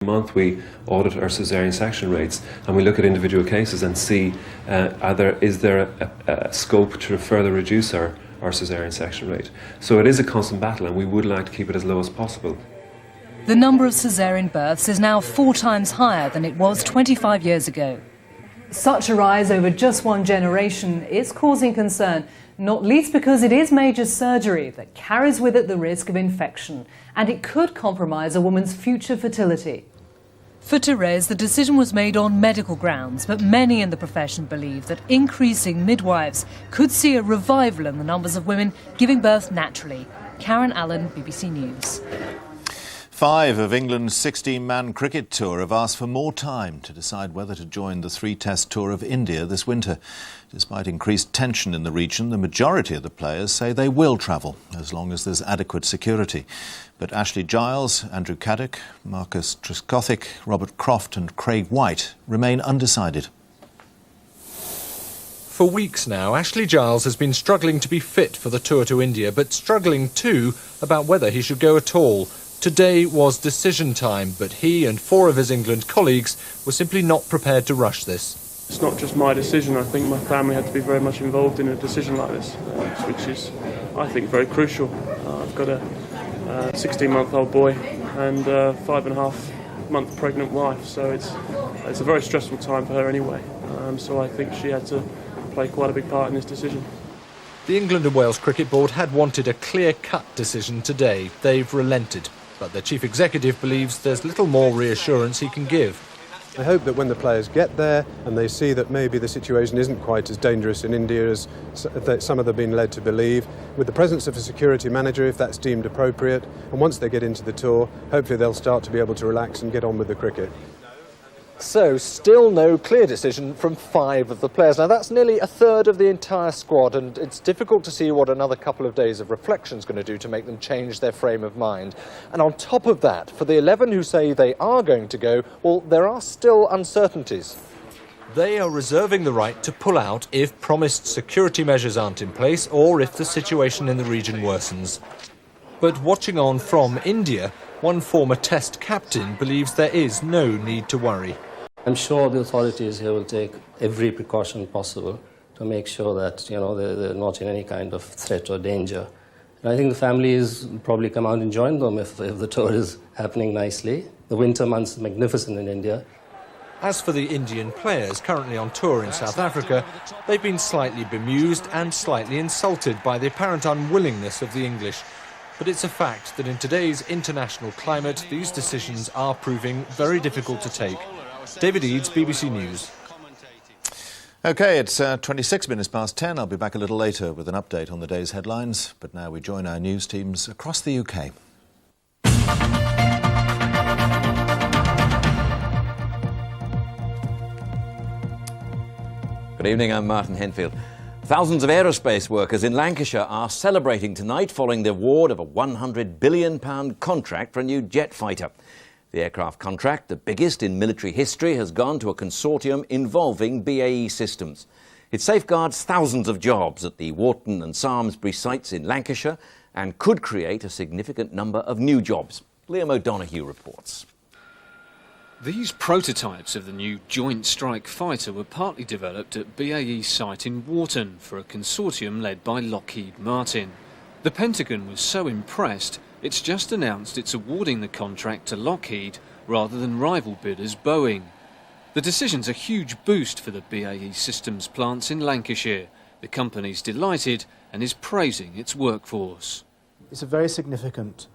Month we audit our caesarean section rates and we look at individual cases and see is there a scope to further reduce our caesarean section rate. So it is a constant battle and we would like to keep it as low as possible. The number of caesarean births is now 4 times higher than it was 25 years ago. Such a rise over just one generation is causing concern, not least because it is major surgery that carries with it the risk of infection, and it could compromise a woman's future fertility. For Therese, the decision was made on medical grounds, but many in the profession believe that increasing midwives could see a revival in the numbers of women giving birth naturally. Karen Allen, BBC News. 5 of England's 16-man cricket tour have asked for more time to decide whether to join the 3-test tour of India this winter. Despite increased tension in the region, the majority of the players say they will travel, as long as there's adequate security. But Ashley Giles, Andrew Caddick, Marcus Trescothick, Robert Croft and Craig White remain undecided. For weeks now, Ashley Giles has been struggling to be fit for the tour to India, but struggling too about whether he should go at all. Today was decision time, but he and 4 of his England colleagues were simply not prepared to rush this. It's not just my decision. I think my family had to be very much involved in a decision like this, which is, I think, very crucial. I've got a 16-month-old boy and a 5.5-month pregnant wife, so it's a very stressful time for her anyway. So I think she had to play quite a big part in this decision. The England and Wales Cricket Board had wanted a clear-cut decision today. They've relented, but their chief executive believes there's little more reassurance he can give. I hope that when the players get there and they see that maybe the situation isn't quite as dangerous in India as some of them have been led to believe, with the presence of a security manager, if that's deemed appropriate, and once they get into the tour, hopefully they'll start to be able to relax and get on with the cricket. So, still no clear decision from 5 of the players. Now, that's nearly a third of the entire squad, and it's difficult to see what another couple of days of reflection is going to do to make them change their frame of mind. And on top of that, for the 11 who say they are going to go, well, there are still uncertainties. They are reserving the right to pull out if promised security measures aren't in place or if the situation in the region worsens. But watching on from India, one former Test captain believes there is no need to worry. I'm sure the authorities here will take every precaution possible to make sure that, they're not in any kind of threat or danger. And I think the families will probably come out and join them if the tour is happening nicely. The winter months are magnificent in India. As for the Indian players currently on tour in South Africa, they've been slightly bemused and slightly insulted by the apparent unwillingness of the English. But it's a fact that in today's international climate, these decisions are proving very difficult to take. David Eads, BBC News. OK, it's 26 minutes past 10. I'll be back a little later with an update on the day's headlines. But now we join our news teams across the UK. Good evening, I'm Martin Henfield. Thousands of aerospace workers in Lancashire are celebrating tonight following the award of a £100 billion contract for a new jet fighter. The aircraft contract, the biggest in military history, has gone to a consortium involving BAE Systems. It safeguards thousands of jobs at the Warton and Samlesbury sites in Lancashire and could create a significant number of new jobs. Liam O'Donoghue reports. These prototypes of the new Joint Strike Fighter were partly developed at BAE's site in Warton for a consortium led by Lockheed Martin. The Pentagon was so impressed, it's just announced it's awarding the contract to Lockheed rather than rival bidders Boeing. The decision's a huge boost for the BAE Systems plants in Lancashire. The company's delighted and is praising its workforce. It's a very significant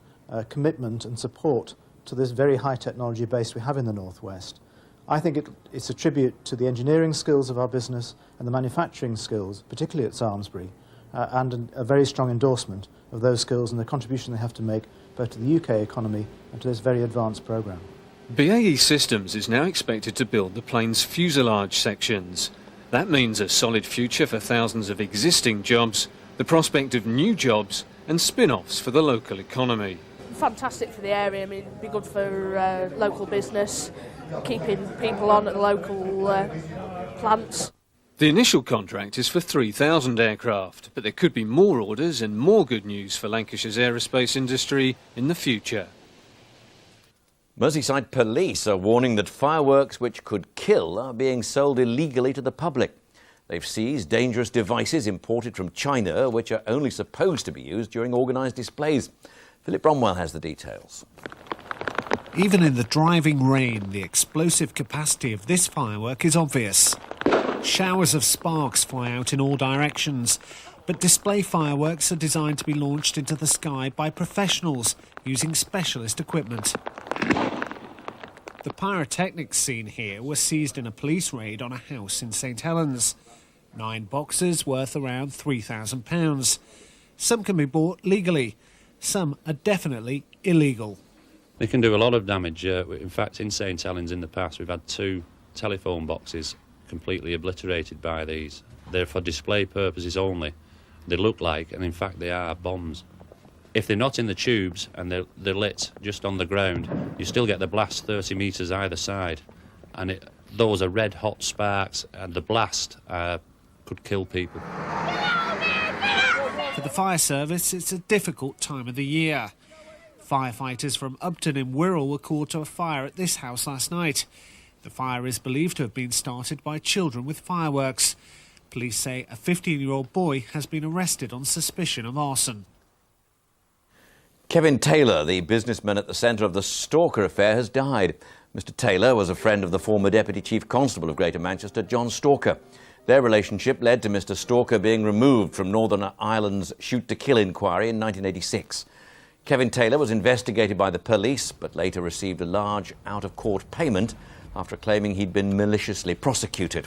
commitment and support to this very high technology base we have in the Northwest. I think it's a tribute to the engineering skills of our business and the manufacturing skills, particularly at Samlesbury, and a very strong endorsement of those skills and the contribution they have to make both to the UK economy and to this very advanced programme. BAE Systems is now expected to build the plane's fuselage sections. That means a solid future for thousands of existing jobs, the prospect of new jobs and spin-offs for the local economy. Fantastic for the area. I mean, it'd be good for local business, keeping people on at the local plants. The initial contract is for 3,000 aircraft, but there could be more orders and more good news for Lancashire's aerospace industry in the future. Merseyside police are warning that fireworks which could kill are being sold illegally to the public. They've seized dangerous devices imported from China, which are only supposed to be used during organised displays. Philip Bromwell has the details. Even in the driving rain, the explosive capacity of this firework is obvious. Showers of sparks fly out in all directions, but display fireworks are designed to be launched into the sky by professionals using specialist equipment. The pyrotechnics seen here were seized in a police raid on a house in St Helens. 9 boxes worth around £3,000. Some can be bought legally, some are definitely illegal. They can do a lot of damage. In fact, in St Helens in the past, we've had 2 telephone boxes completely obliterated by these. They're for display purposes only. They look like, and in fact they are, bombs. If they're not in the tubes and they're lit just on the ground, you still get the blast 30 metres either side. And those are red hot sparks, and the blast could kill people. For the fire service, it's a difficult time of the year. Firefighters from Upton in Wirral were called to a fire at this house last night. The fire is believed to have been started by children with fireworks. Police say a 15-year-old boy has been arrested on suspicion of arson. Kevin Taylor, the businessman at the centre of the Stalker affair, has died. Mr Taylor was a friend of the former Deputy Chief Constable of Greater Manchester, John Stalker. Their relationship led to Mr Stalker being removed from Northern Ireland's shoot-to-kill inquiry in 1986. Kevin Taylor was investigated by the police, but later received a large out-of-court payment after claiming he'd been maliciously prosecuted.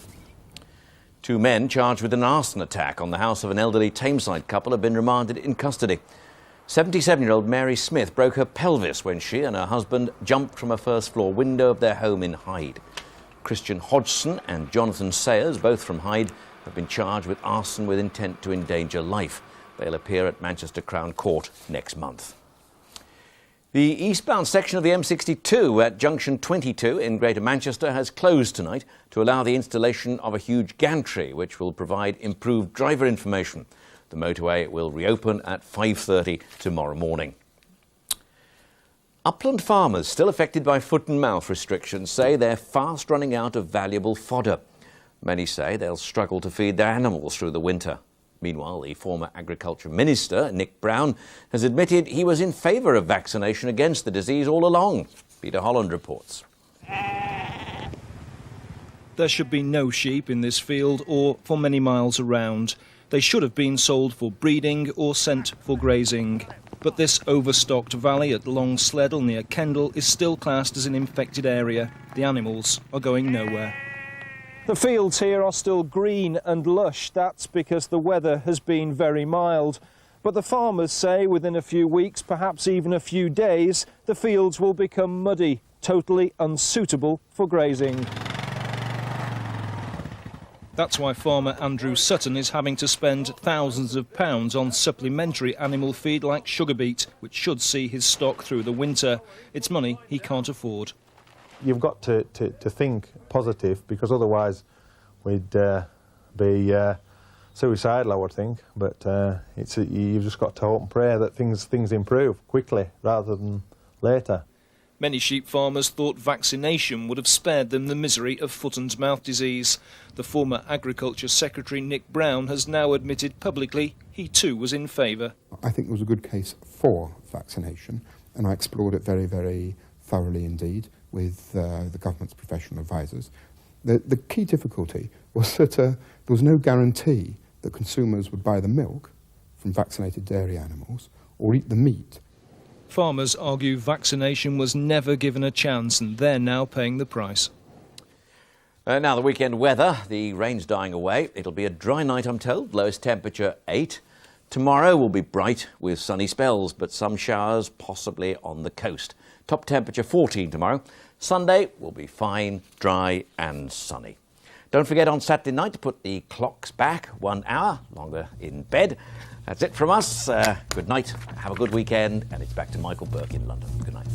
2 men charged with an arson attack on the house of an elderly Tameside couple have been remanded in custody. 77-year-old Mary Smith broke her pelvis when she and her husband jumped from a first-floor window of their home in Hyde. Christian Hodgson and Jonathan Sayers, both from Hyde, have been charged with arson with intent to endanger life. They'll appear at Manchester Crown Court next month. The eastbound section of the M62 at Junction 22 in Greater Manchester has closed tonight to allow the installation of a huge gantry which will provide improved driver information. The motorway will reopen at 5:30 tomorrow morning. Upland farmers still affected by foot and mouth restrictions say they're fast running out of valuable fodder. Many say they'll struggle to feed their animals through the winter. Meanwhile, the former Agriculture Minister, Nick Brown, has admitted he was in favour of vaccination against the disease all along. Peter Holland reports. There should be no sheep in this field or for many miles around. They should have been sold for breeding or sent for grazing. But this overstocked valley at Long Sleddle near Kendal is still classed as an infected area. The animals are going nowhere. The fields here are still green and lush. That's because the weather has been very mild. But the farmers say within a few weeks, perhaps even a few days, the fields will become muddy, totally unsuitable for grazing. That's why farmer Andrew Sutton is having to spend thousands of pounds on supplementary animal feed like sugar beet, which should see his stock through the winter. It's money he can't afford. You've got to think positive, because otherwise we'd be suicidal, I would think. But you've just got to hope and pray that things improve quickly rather than later. Many sheep farmers thought vaccination would have spared them the misery of foot and mouth disease. The former Agriculture Secretary Nick Brown has now admitted publicly he too was in favour. I think there was a good case for vaccination, and I explored it very, very thoroughly indeed with the government's professional advisors. The key difficulty was that there was no guarantee that consumers would buy the milk from vaccinated dairy animals or eat the meat. Farmers argue vaccination was never given a chance, and they're now paying the price. Now the weekend weather, the rain's dying away. It'll be a dry night, I'm told, lowest temperature 8. Tomorrow will be bright with sunny spells, but some showers possibly on the coast. Top temperature 14 tomorrow. Sunday will be fine, dry and sunny. Don't forget on Saturday night to put the clocks back 1 hour longer in bed. That's it from us. Good night, have a good weekend, and it's back to Michael Burke in London. Good night.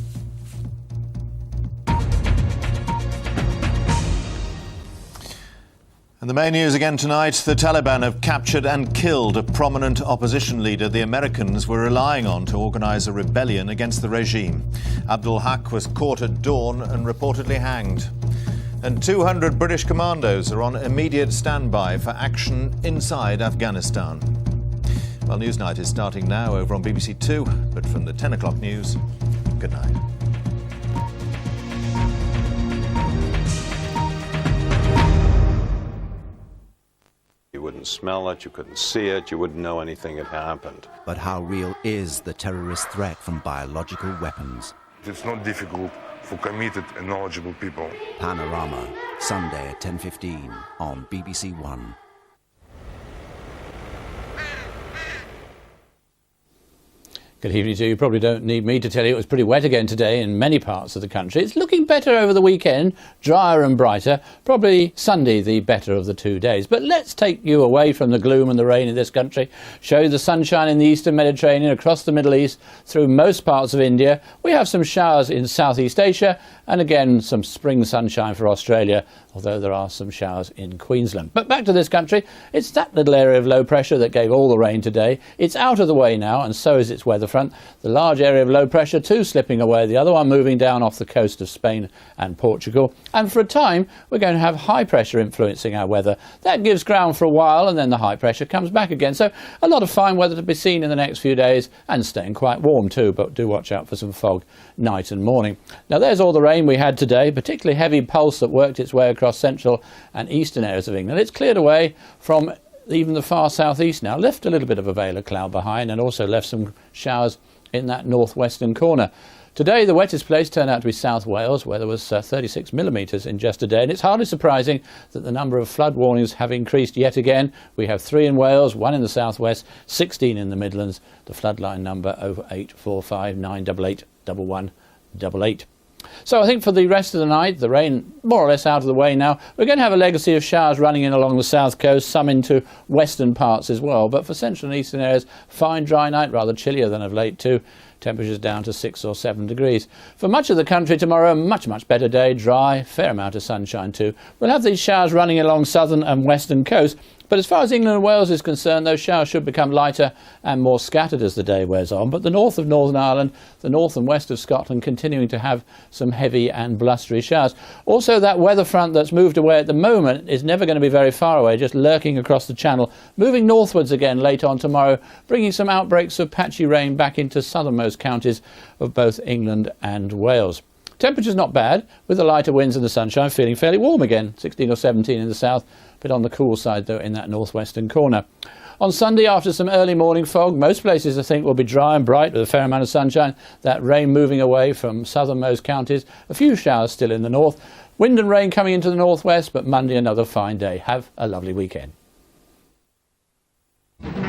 And the main news again tonight, the Taliban have captured and killed a prominent opposition leader the Americans were relying on to organise a rebellion against the regime. Abdul Haq was caught at dawn and reportedly hanged. And 200 British commandos are on immediate standby for action inside Afghanistan. Well, Newsnight is starting now over on BBC Two, but from the 10 o'clock news, good night. You wouldn't smell it, you couldn't see it, you wouldn't know anything had happened. But how real is the terrorist threat from biological weapons? It's not difficult for committed and knowledgeable people. Panorama, Sunday at 10:15 on BBC One. Good evening to you. You probably don't need me to tell you it was pretty wet again today in many parts of the country. It's looking better over the weekend, drier and brighter. Probably Sunday the better of the 2 days. But let's take you away from the gloom and the rain in this country, show you the sunshine in the eastern Mediterranean, across the Middle East, through most parts of India. We have some showers in Southeast Asia and again some spring sunshine for Australia, although there are some showers in Queensland. But back to this country, it's that little area of low pressure that gave all the rain today. It's out of the way now, and so is its weather front. The large area of low pressure too slipping away, the other one moving down off the coast of Spain and Portugal. And for a time we're going to have high pressure influencing our weather. That gives ground for a while and then the high pressure comes back again. So a lot of fine weather to be seen in the next few days, and staying quite warm too, but do watch out for some fog night and morning. Now there's all the rain we had today, particularly heavy pulse that worked its way across central and eastern areas of England. It's cleared away from even the far southeast now, left a little bit of a veil of cloud behind, and also left some showers in that northwestern corner. Today the wettest place turned out to be South Wales, where there was 36 millimetres in just a day, and it's hardly surprising that the number of flood warnings have increased yet again. We have 3 in Wales, 1 in the southwest, 16 in the Midlands. The floodline number over 845 988 1188. So I think for the rest of the night, the rain more or less out of the way now. We're going to have a legacy of showers running in along the south coast, some into western parts as well. But for central and eastern areas, fine dry night, rather chillier than of late too. Temperatures down to 6 or 7 degrees. For much of the country tomorrow, much better day, dry, fair amount of sunshine too. We'll have these showers running along southern and western coast. But as far as England and Wales is concerned, those showers should become lighter and more scattered as the day wears on. But the north of Northern Ireland, the north and west of Scotland continuing to have some heavy and blustery showers. Also, that weather front that's moved away at the moment is never going to be very far away, just lurking across the channel, moving northwards again late on tomorrow, bringing some outbreaks of patchy rain back into southernmost counties of both England and Wales. Temperatures not bad, with the lighter winds and the sunshine, feeling fairly warm again, 16 or 17 in the south, but on the cool side though in that northwestern corner. On Sunday, after some early morning fog, most places I think will be dry and bright with a fair amount of sunshine, that rain moving away from southernmost counties, a few showers still in the north, wind and rain coming into the northwest, but Monday another fine day. Have a lovely weekend.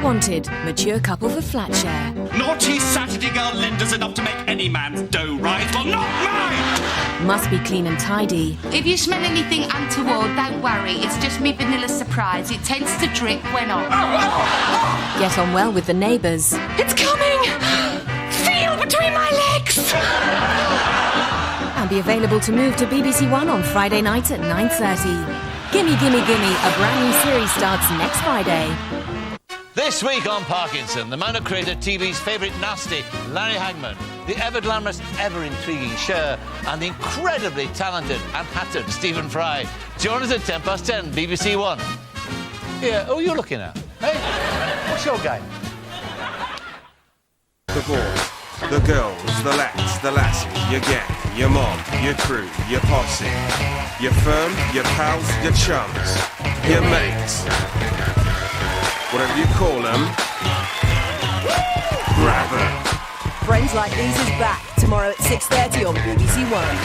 Wanted, mature couple for flat share. Naughty Saturday girl lenders enough to make any man's dough rise. Well, not mine! Must be clean and tidy. If you smell anything untoward, don't worry. It's just me vanilla surprise. It tends to drip when on. Get on well with the neighbours. It's coming! Feel between my legs! And be available to move to BBC One on Friday night at 9:30. Gimme, Gimme, Gimme, a brand new series starts next Friday. This week on Parkinson, the man who created TV's favourite nasty, Larry Hagman, the ever-glamorous, ever-intriguing Cher, and the incredibly talented and hattered Stephen Fry. Join us at 10:10, BBC One. Here, who are you looking at? Hey, what's your game? The boys, the girls, the lads, the lasses, your gang, your mob, your crew, your posse, your firm, your pals, your chums, your mates. Whatever you call them, grab them. Friends Like These is back tomorrow at 6:30 on BBC One.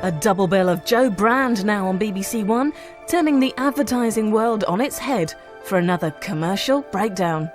A double bill of Joe Brand now on BBC One, turning the advertising world on its head for another commercial breakdown.